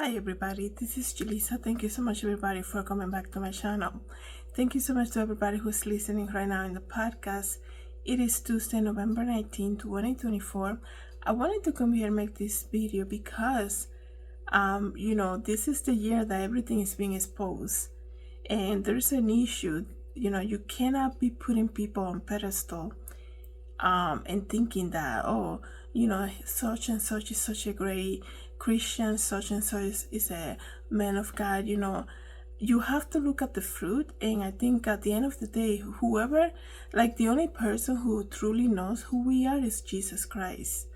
Hi everybody, this is Julissa. Thank you so much everybody for coming back to my channel. Thank you so much to everybody who's listening right now in the podcast. It is Tuesday, November 19, 2024. I wanted to come here and make this video because this is the year that everything is being exposed. And there's an issue, you cannot be putting people on pedestal and thinking that, such and such is such a great Christian, such and such is a man of God. You have to look at the fruit, and I think at the end of the day, the only person who truly knows who we are is Jesus Christ.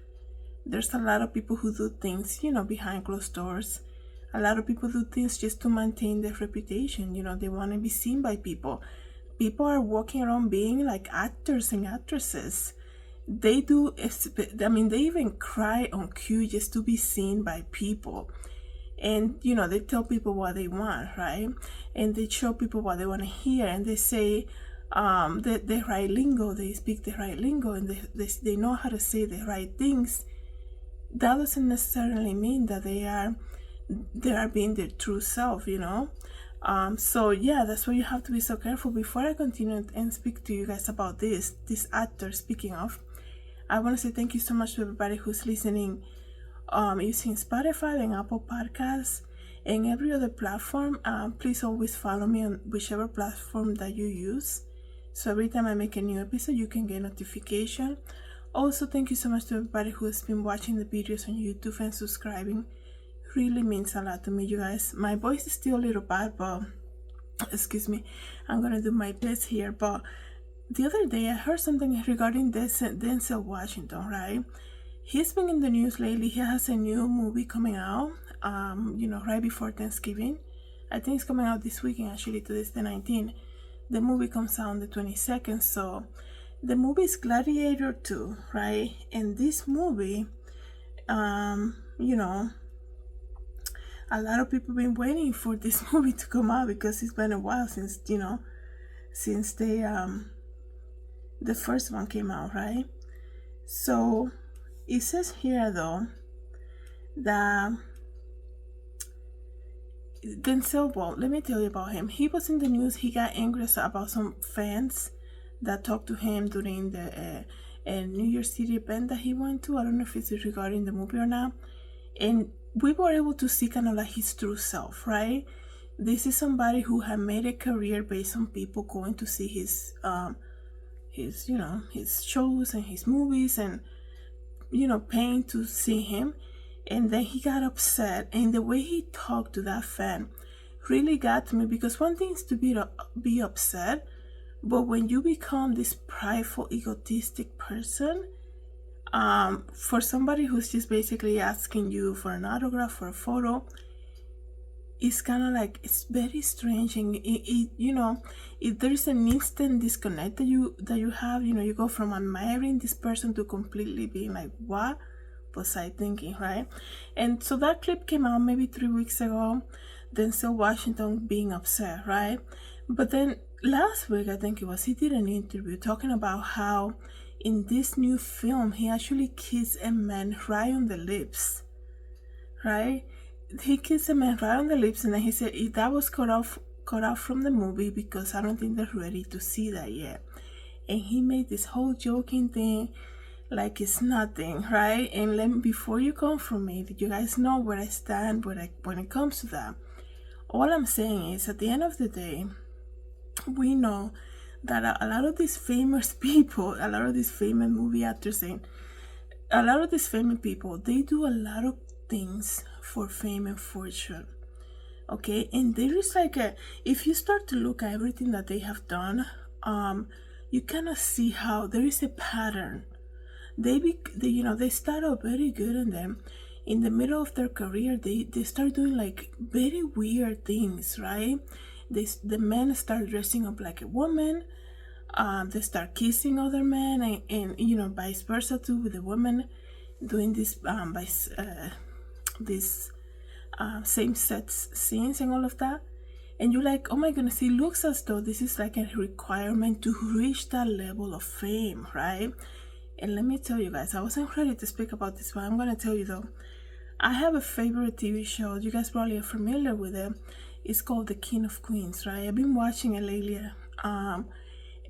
There's a lot of people who do things, behind closed doors. A lot of people do things just to maintain their reputation. They want to be seen by people. People are walking around being like actors and actresses. They even cry on cue just to be seen by people. And, they tell people what they want, right? And they show people what they want to hear. And they say the right lingo, they speak the right lingo, and they know how to say the right things. That doesn't necessarily mean that they are being their true self, So yeah, that's why you have to be so careful. Before I continue and speak to you guys about this actor, speaking of, I want to say thank you so much to everybody who's listening using Spotify and Apple Podcasts and every other platform. Please always follow me on whichever platform that you use, so every time I make a new episode you can get notification. Also, thank you so much to everybody who has been watching the videos on YouTube and subscribing. Really means a lot to me, you guys. My voice is still a little bad, but excuse me, I'm gonna do my best here. But the other day I heard something regarding Denzel Washington, right? He's been in the news lately. He has a new movie coming out right before Thanksgiving. I think it's coming out this weekend, actually. Today's the 19th. The movie comes out on the 22nd. So the movie is Gladiator II, right? And this movie, a lot of people have been waiting for this movie to come out because it's been a while since the first one came out, right? So it says here though that Denzel, well, let me tell you about him. He was in the news. He got angry about some fans that talked to him during the New York City event that he went to. I don't know if it's regarding the movie or not. And we were able to see kind of like his true self, right? This is somebody who had made a career based on people going to see his shows and his movies and, paying to see him. And then he got upset, and the way he talked to that fan really got to me, because one thing is to be upset, but when you become this prideful, egotistic person, for somebody who's just basically asking you for an autograph or a photo, it's kind of like, it's very strange. And if there's an instant disconnect that you have, you go from admiring this person to completely being like, what was I thinking, right? And so that clip came out maybe 3 weeks ago, Denzel Washington being upset, right? But then last week, I think it was, he did an interview talking about how in this new film he actually kissed a man right on the lips, right? He kissed a man right on the lips, and then he said that was cut off from the movie because I don't think they're ready to see that yet. And he made this whole joking thing like it's nothing, right? And before you come from me, you guys know where I stand when it comes to that. All I'm saying is, at the end of the day, we know that a lot of these famous people, a lot of these famous movie actors, and a lot of these famous people, they do a lot of things for fame and fortune, okay? And there is if you start to look at everything that they have done, you kind of see how there is a pattern. They start out very good, and then in the middle of their career, they start doing like very weird things, right? The men start dressing up like a woman. They start kissing other men, and vice versa too, with the women doing this same-sex scenes and all of that. And you're like, oh my goodness, it looks as though this is like a requirement to reach that level of fame, right? And let me tell you guys, I wasn't ready to speak about this, but I'm gonna tell you though, I have a favorite TV show. You guys probably are familiar with it. It's called The King of Queens, right? I've been watching it lately.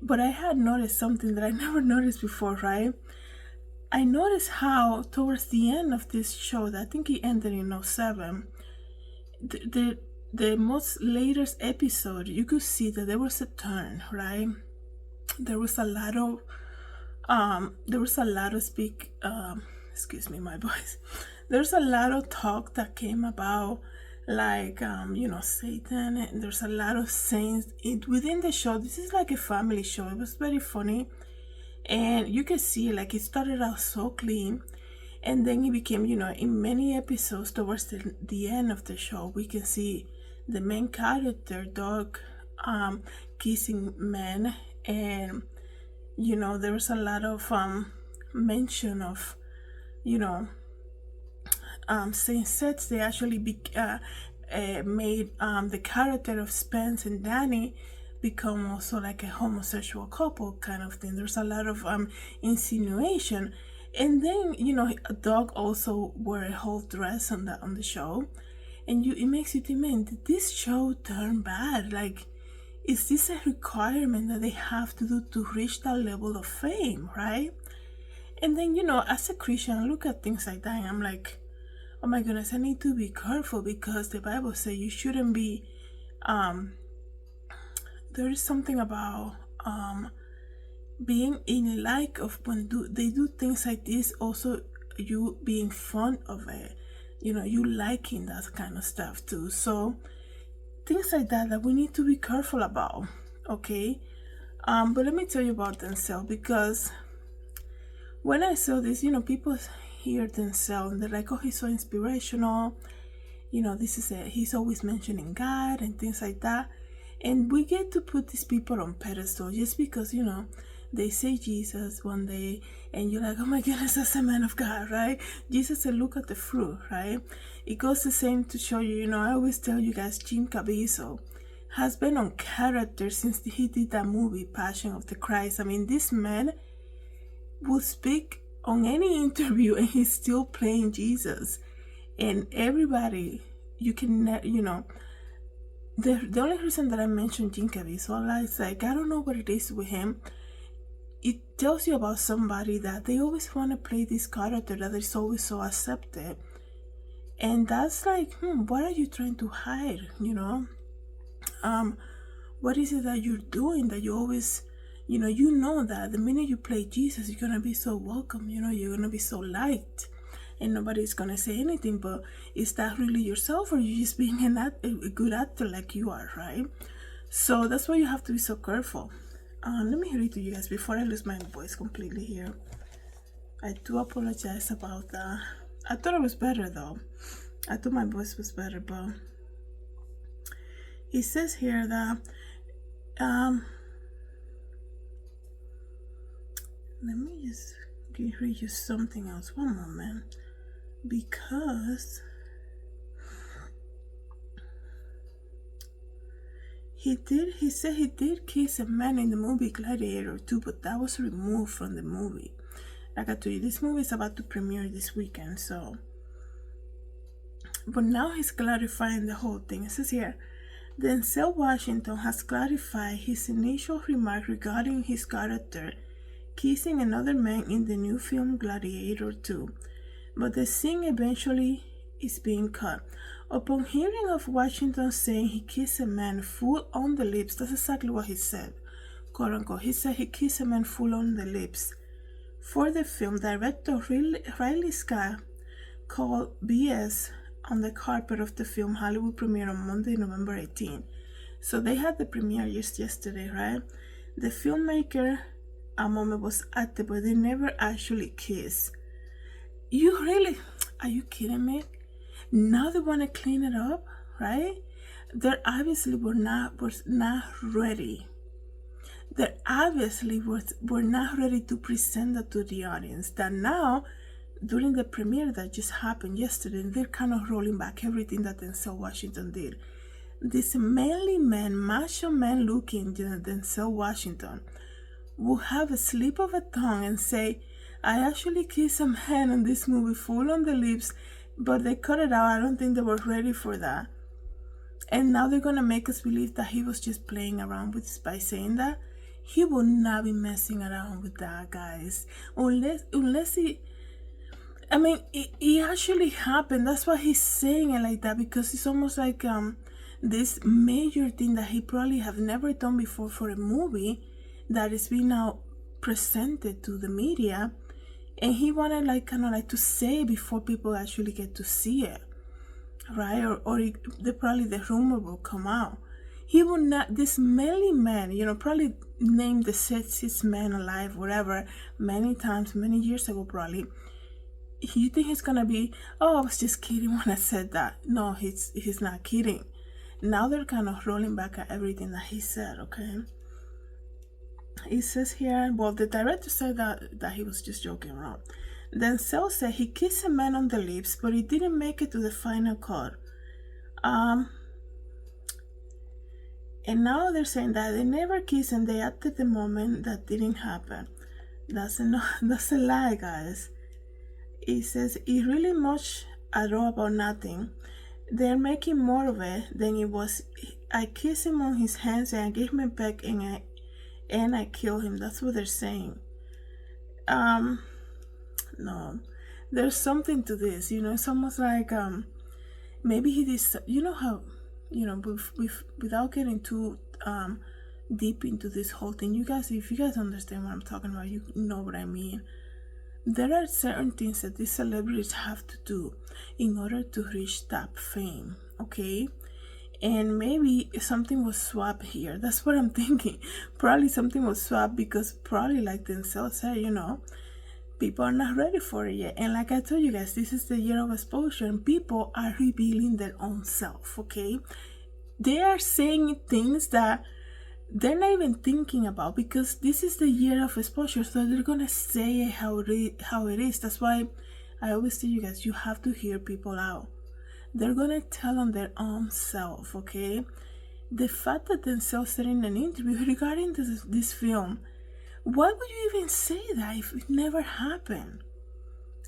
But I had noticed something that I never noticed before, right? I noticed how towards the end of this show, that I think it ended in '07, the most latest episode, you could see that there was a turn, right? There was a lot of excuse me, my voice. There's a lot of talk that came about, like Satan, and there's a lot of saints within the show. This is like a family show. It was very funny, and you can see like it started out so clean, and then it became, in many episodes towards the end of the show, we can see the main character dog kissing men, and there was a lot of mention of same sex. They actually made the character of Spence and Danny become also like a homosexual couple kind of thing. There's a lot of insinuation, and then a dog also wore a whole dress on the show, and it makes you think, man, did this show turn bad? Like, is this a requirement that they have to do to reach that level of fame, right? And then as a Christian, I look at things like that and I'm like, oh my goodness, I need to be careful, because the Bible says you shouldn't be there is something about being in like of when they do things like this, also you being fond of it, you liking that kind of stuff too. So things like that we need to be careful about, okay? But let me tell you about Denzel, because when I saw this, people hear Denzel and they're like, oh, he's so inspirational, he's always mentioning God and things like that. And we get to put these people on pedestal just because, they say Jesus one day and you're like, oh my goodness, that's a man of God, right? Jesus said, look at the fruit, right? It goes the same to show you, I always tell you guys, Jim Caviezel has been on character since he did that movie, Passion of the Christ. I mean, this man will speak on any interview and he's still playing Jesus. And everybody, you can, the only reason that I mentioned Jim Caviezel is like, I don't know what it is with him. It tells you about somebody that they always want to play this character that is always so accepted. And that's like, what are you trying to hide, what is it that you're doing that you always, that the minute you play Jesus, you're going to be so welcome, you're going to be so liked. And nobody's going to say anything, but is that really yourself, or you just being a good actor like you are, right? So that's why you have to be so careful. Let me read to you guys before I lose my voice completely here. I do apologize about that. I thought it was better though. I thought my voice was better, but it says here that let me just read you something else. One moment. Because he said he did kiss a man in the movie Gladiator II, but that was removed from the movie. Like I told you, this movie is about to premiere this weekend, so. But now he's clarifying the whole thing. It says here, Denzel Washington has clarified his initial remark regarding his character kissing another man in the new film Gladiator II, but the scene eventually is being cut. Upon hearing of Washington saying he kissed a man full on the lips, that's exactly what he said, quote unquote. He said he kissed a man full on the lips. For the film, director Riley Scott called BS on the carpet of the film Hollywood premiere on Monday, November 18. So they had the premiere just yesterday, right? The filmmaker, a moment, was active, but they never actually kissed. You really, are you kidding me? Now they want to clean it up, right? They obviously were not ready. They obviously were not ready to present that to the audience. That now, during the premiere that just happened yesterday, they're kind of rolling back everything that Denzel Washington did. This manly man, macho man looking Denzel Washington will have a slip of a tongue and say, I actually kissed a man in this movie full on the lips, but they cut it out. I don't think they were ready for that. And now they're gonna make us believe that he was just playing around with by saying that. He will not be messing around with that, guys. Unless he, I mean, it actually happened. That's why he's saying it like that, because it's almost like this major thing that he probably have never done before for a movie that is being now presented to the media, and he wanted like kind of like to say before people actually get to see it, right? Or probably the rumor will come out. He will not, this manly man, probably named the sexiest man alive, whatever, many times, many years ago, probably. You think he's gonna be, oh, I was just kidding when I said that? No, he's not kidding. Now they're kind of rolling back at everything that he said, okay? It says here, well, the director said that he was just joking around. Denzel said he kissed a man on the lips, but he didn't make it to the final cut. And now they're saying that they never kissed and they acted the moment that didn't happen. That's a lie, guys. It says it really much at all about nothing. They're making more of it than it was. I kissed him on his hands and I gave him a peck and I killed him. That's what they're saying. No, there's something to this. It's almost like maybe he did. How without getting too deep into this whole thing, if you guys understand what I'm talking about, you know what I mean. There are certain things that these celebrities have to do in order to reach top fame, okay? And maybe something was swapped here. That's what I'm thinking. Probably something was swapped because probably like Denzel said, people are not ready for it yet. And like I told you guys, this is the year of exposure and people are revealing their own self, okay? They are saying things that they're not even thinking about because this is the year of exposure. So they're going to say how it is. That's why I always tell you guys, you have to hear people out. They're going to tell on their own self, okay? The fact that Denzel said in an interview regarding this film, why would you even say that if it never happened?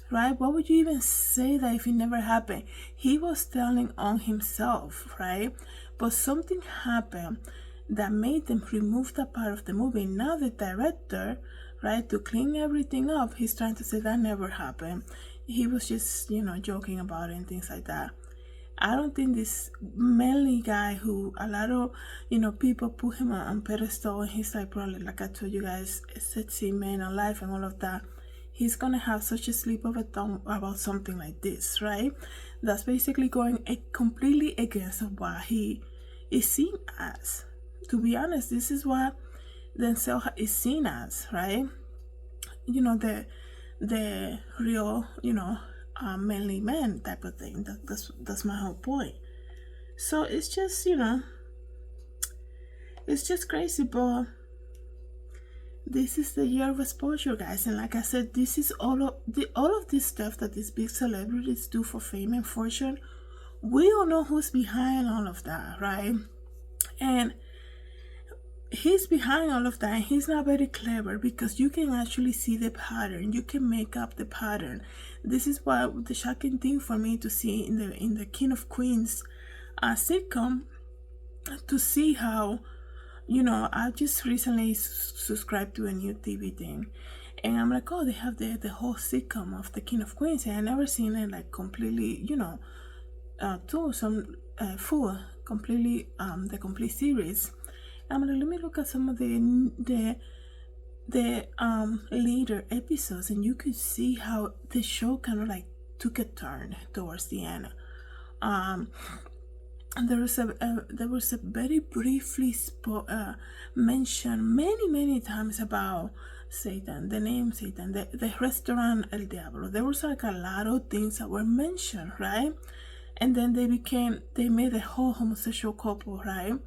Right? Why would you even say that if it never happened? He was telling on himself, right? But something happened that made them remove that part of the movie. Now the director, right, to clean everything up, he's trying to say that never happened. He was just, joking about it and things like that. I don't think this manly guy who a lot of, people put him on pedestal and he's like probably, like I told you guys, a sexy man alive and all of that. He's gonna have such a slip of a tongue about something like this, right? That's basically going completely against what he is seen as. To be honest, this is what Denzel is seen as, right? The real, manly man type of thing. That's my whole point. So it's just, it's just crazy, but this is the year of exposure, guys. And like I said, this is all of this stuff that these big celebrities do for fame and fortune. We don't know who's behind all of that, right? And he's behind all of that, and he's not very clever because you can actually see the pattern. You can make up the pattern. This is what the shocking thing for me to see in the King of Queens sitcom, to see how, I just recently subscribed to a new TV thing, and I'm like, oh, they have the whole sitcom of the King of Queens, and I never seen it like completely, full, completely, the complete series. I'm gonna let me look at some of the later episodes, and you could see how the show kind of like took a turn towards the end. And there was a very briefly mentioned many times about Satan, the name Satan, the restaurant El Diablo. There was like a lot of things that were mentioned, right? And then they made a whole homosexual couple, right?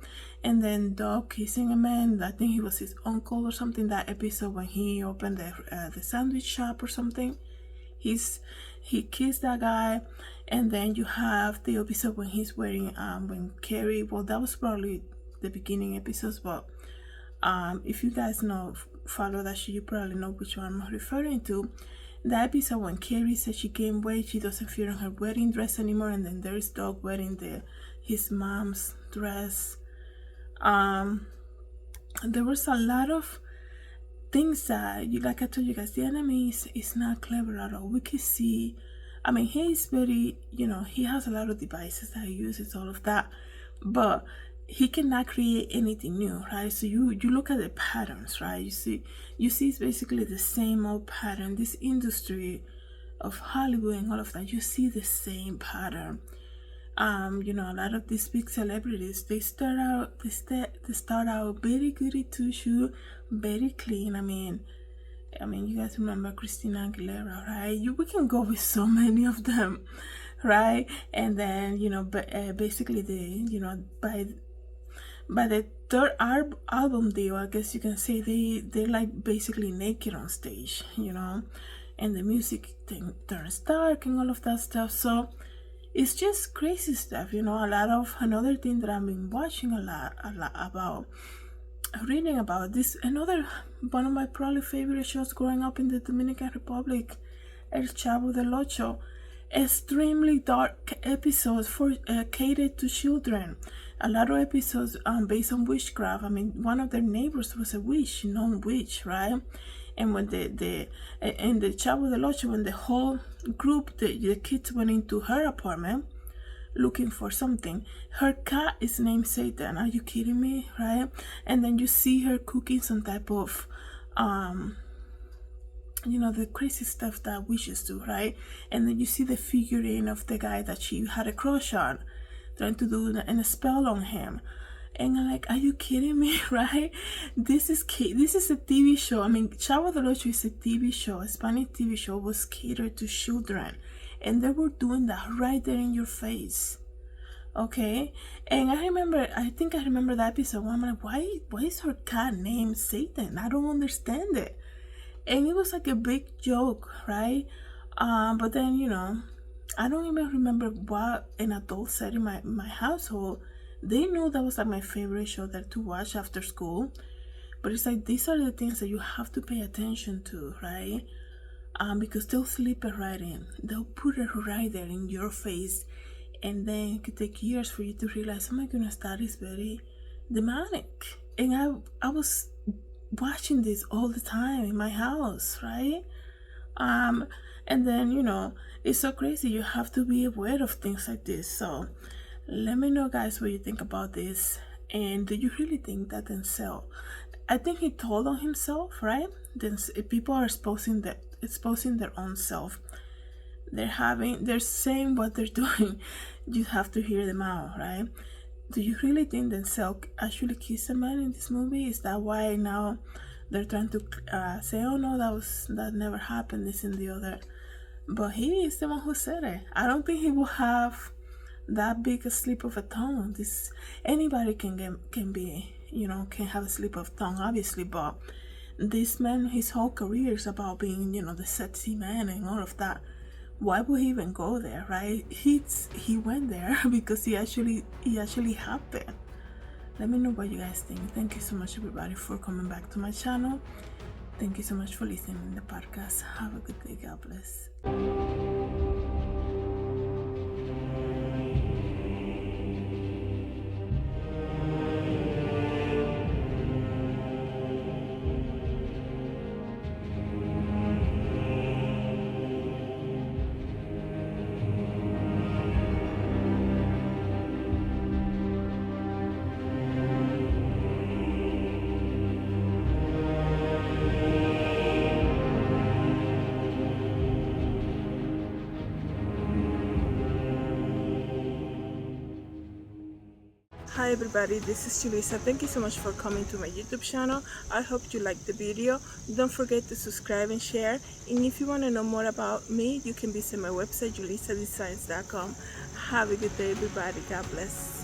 And then Doug kissing a man, I think he was his uncle or something, that episode when he opened the sandwich shop or something. He kissed that guy. And then you have the episode when he's wearing, when Carrie, well, that was probably the beginning episodes, but if you guys follow that show, you probably know which one I'm referring to. the episode when Carrie said she gained weight, she doesn't fit in her wedding dress anymore, and then there's Doug wearing his mom's dress. There was a lot of things that, like I told you guys, the enemy is not clever at all. We can see, I mean, he's very, he has a lot of devices that he uses, all of that, but he cannot create anything new, right? So you look at the patterns, right? You see it's basically the same old pattern. This industry of Hollywood and all of that, you see the same pattern. A lot of these big celebrities, they start out very goody two shoe, very clean. I mean, you guys remember Christina Aguilera, right? We can go with so many of them, right? And then basically by the third album deal, I guess you can say they're like basically naked on stage, and the music thing turns dark and all of that stuff. So it's just crazy stuff, another thing that I've been watching a lot about, reading about this, one of my probably favorite shows growing up in the Dominican Republic, El Chavo del Ocho. Extremely dark episodes for catered to children. A lot of episodes based on witchcraft. I mean, one of their neighbors was a known witch, right? And when in the Chavo del Ocho, when the whole group, the kids went into her apartment looking for something, her cat is named Satan. Are you kidding me? Right? And then you see her cooking some type of the crazy stuff that witches do, right? And then you see the figurine of the guy that she had a crush on, trying to do a spell on him. And I'm like, are you kidding me, right? This is a TV show. I mean, Chavo del Ocho is a TV show. A Spanish TV show was catered to children. And they were doing that right there in your face. Okay? And I think I remember that episode where I'm like, why is her cat named Satan? I don't understand it. And it was like a big joke, right? But then, I don't even remember what an adult said in my household. They knew that was like my favorite show there to watch after school. But it's like, these are the things that you have to pay attention to, right? Because they'll slip it right in. They'll put it right there in your face. And then it could take years for you to realize, oh my goodness, that is very demonic. And I was watching this all the time in my house, right? And then, it's so crazy. You have to be aware of things like this. So let me know, guys, what you think about this. And do you really think that Denzel, I think he told on himself, right? Then people are exposing their own self. They're saying what they're doing. You have to hear them out, right? Do you really think Denzel actually kissed a man in this movie? Is that why now they're trying to say, oh no, that never happened, this and the other? But he is the one who said it. I don't think he will have that big a slip of a tongue. Anybody can have a slip of tongue, obviously, but this man, his whole career is about being, the sexy man and all of that. Why would he even go there, right? He went there because he actually happened. Let me know what you guys think. Thank you so much, everybody, for coming back to my channel. Thank you so much for listening to the podcast. Have a good day. God bless. Hi everybody, this is Julissa. Thank you so much for coming to my YouTube channel. I hope you liked the video. Don't forget to subscribe and share. And if you want to know more about me, you can visit my website, Julissadesigns.com. Have a good day, everybody. God bless.